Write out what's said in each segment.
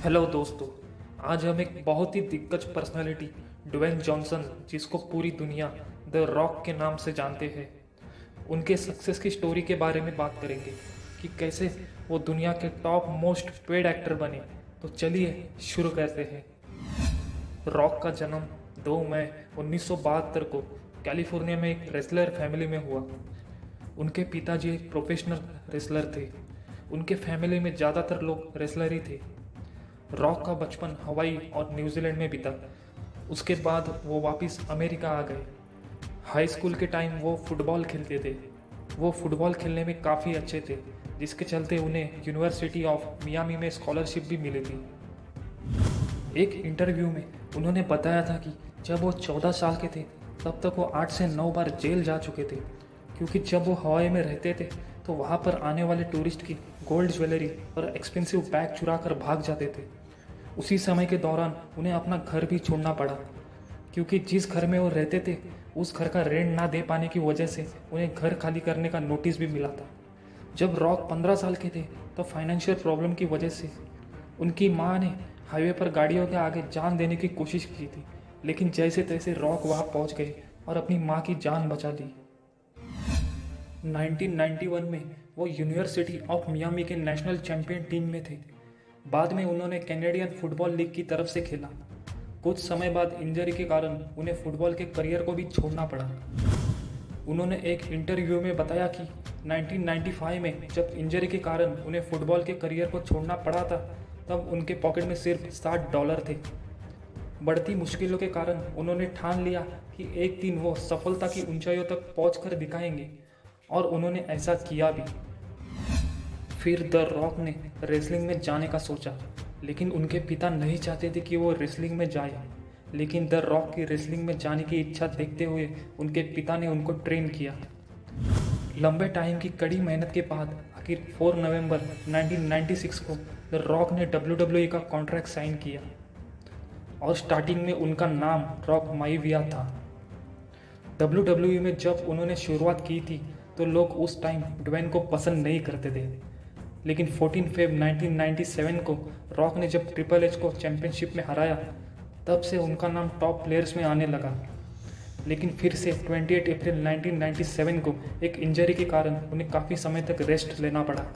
Hello दोस्तों। आज हम एक बहुत ही दिग्गज पर्सनालिटी ड्वेन जॉनसन, जिसको पूरी दुनिया द रॉक के नाम से जानते हैं, उनके सक्सेस की स्टोरी के बारे में बात करेंगे कि कैसे वो दुनिया के टॉप मोस्ट पेड एक्टर बने। तो चलिए शुरू करते हैं। रॉक का जन्म 2 मई 1972 को कैलिफोर्निया में एक रेसलर फैमिली में हुआ। उनके पिताजी एक प्रोफेशनल रेसलर थे। उनके फैमिली में ज़्यादातर लोग रेसलर ही थे। रॉक का बचपन हवाई और न्यूजीलैंड में बीता। उसके बाद वो वापस अमेरिका आ गए। हाई स्कूल के टाइम वो फुटबॉल खेलते थे। वो फुटबॉल खेलने में काफ़ी अच्छे थे, जिसके चलते उन्हें यूनिवर्सिटी ऑफ मियामी में स्कॉलरशिप भी मिली थी। एक इंटरव्यू में उन्होंने बताया था कि जब वो 14 साल के थे तब तक वो 8 से 9 बार जेल जा चुके थे, क्योंकि जब वो हवाई में रहते थे तो वहाँ पर आने वाले टूरिस्ट की गोल्ड ज्वेलरी और एक्सपेंसिव बैग चुरा कर भाग जाते थे। उसी समय के दौरान उन्हें अपना घर भी छोड़ना पड़ा, क्योंकि जिस घर में वो रहते थे उस घर का रेंट ना दे पाने की वजह से उन्हें घर खाली करने का नोटिस भी मिला था। जब रॉक 15 साल के थे तो फाइनेंशियल प्रॉब्लम की वजह से उनकी माँ ने हाईवे पर गाड़ियों के आगे जान देने की कोशिश की थी, लेकिन जैसे तैसे रॉक वहाँ पहुँच गए और अपनी माँ की जान बचा ली। 1991 में वो यूनिवर्सिटी ऑफ मियामी के नेशनल चैंपियन टीम में थे। बाद में उन्होंने कैनेडियन फुटबॉल लीग की तरफ से खेला। कुछ समय बाद इंजरी के कारण उन्हें फुटबॉल के करियर को भी छोड़ना पड़ा। उन्होंने एक इंटरव्यू में बताया कि 1995 में जब इंजरी के कारण उन्हें फुटबॉल के करियर को छोड़ना पड़ा था, तब उनके पॉकेट में सिर्फ $60 थे। बढ़ती मुश्किलों के कारण उन्होंने ठान लिया कि एक दिन वो सफलता की ऊंचाइयों तक पहुंचकर दिखाएंगे, और उन्होंने ऐसा किया भी। फिर द रॉक ने रेसलिंग में जाने का सोचा, लेकिन उनके पिता नहीं चाहते थे कि वो रेसलिंग में जाए। लेकिन द रॉक की रेसलिंग में जाने की इच्छा देखते हुए उनके पिता ने उनको ट्रेन किया। लंबे टाइम की कड़ी मेहनत के बाद आखिर 4 नवंबर 1996 को द रॉक ने WWE का कॉन्ट्रैक्ट साइन किया, और स्टार्टिंग में उनका नाम रॉक माइविया था। WWE में जब उन्होंने शुरुआत की थी तो लोग उस टाइम ड्वेन को पसंद नहीं करते थे, लेकिन 14 फरवरी 1997 को रॉक ने जब ट्रिपल एच को चैंपियनशिप में हराया, तब से उनका नाम टॉप प्लेयर्स में आने लगा। लेकिन फिर से 28 अप्रैल 1997 को एक इंजरी के कारण उन्हें काफ़ी समय तक रेस्ट लेना पड़ा।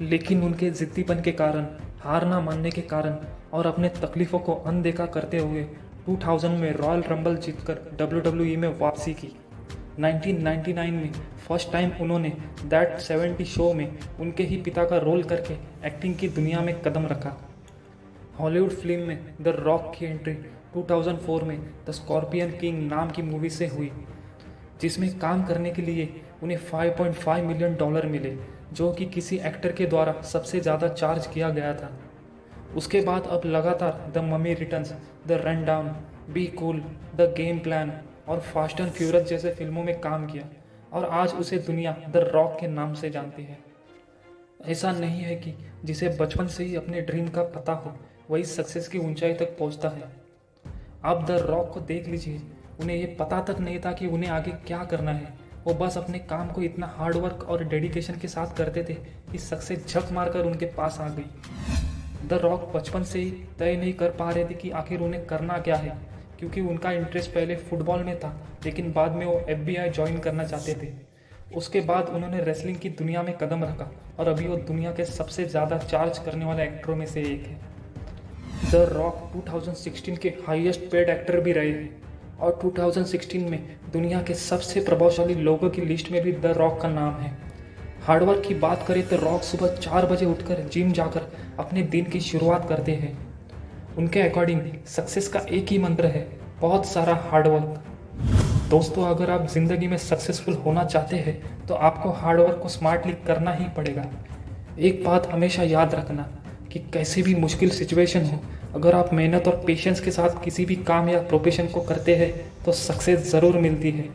लेकिन उनके जिद्दीपन के कारण, हार ना मानने के कारण और अपने तकलीफ़ों को अनदेखा करते हुए 2000 में रॉयल रंबल जीतकर WWE में वापसी की। 1999 में फर्स्ट टाइम उन्होंने दैट 70 शो में उनके ही पिता का रोल करके एक्टिंग की दुनिया में कदम रखा। हॉलीवुड फिल्म में द रॉक की एंट्री 2004 में द स्कॉर्पियन किंग नाम की मूवी से हुई, जिसमें काम करने के लिए उन्हें $5.5 मिलियन मिले, जो कि किसी एक्टर के द्वारा सबसे ज़्यादा चार्ज किया गया था। उसके बाद अब लगातार the mummy returns, the run down, be cool, the game plan और फास्ट एंड फ्यूरियस जैसे फिल्मों में काम किया, और आज उसे दुनिया द रॉक के नाम से जानती है। ऐसा नहीं है कि जिसे बचपन से ही अपने ड्रीम का पता हो वही सक्सेस की ऊंचाई तक पहुंचता है। आप द रॉक को देख लीजिए, उन्हें ये पता तक नहीं था कि उन्हें आगे क्या करना है। वो बस अपने काम को इतना हार्डवर्क और डेडिकेशन के साथ करते थे कि सक्सेस झक मारकर उनके पास आ गई। द रॉक बचपन से ही तय नहीं कर पा रहे थे कि आखिर उन्हें करना क्या है, क्योंकि उनका इंटरेस्ट पहले फुटबॉल में था, लेकिन बाद में वो FBI ज्वाइन करना चाहते थे। उसके बाद उन्होंने रेसलिंग की दुनिया में कदम रखा, और अभी वो दुनिया के सबसे ज़्यादा चार्ज करने वाले एक्टरों में से एक है। द रॉक 2016 के हाईएस्ट पेड एक्टर भी रहे हैं, और 2016 में दुनिया के सबसे प्रभावशाली लोगों की लिस्ट में भी द रॉक का नाम है। हार्डवर्क की बात करें तो रॉक सुबह 4 बजे उठकर जिम जाकर अपने दिन की शुरुआत करते हैं। उनके अकॉर्डिंग सक्सेस का एक ही मंत्र है, बहुत सारा हार्डवर्क। दोस्तों, अगर आप ज़िंदगी में सक्सेसफुल होना चाहते हैं तो आपको हार्डवर्क को स्मार्टली करना ही पड़ेगा। एक बात हमेशा याद रखना कि कैसे भी मुश्किल सिचुएशन हो, अगर आप मेहनत और पेशेंस के साथ किसी भी काम या प्रोफेशन को करते हैं तो सक्सेस ज़रूर मिलती है।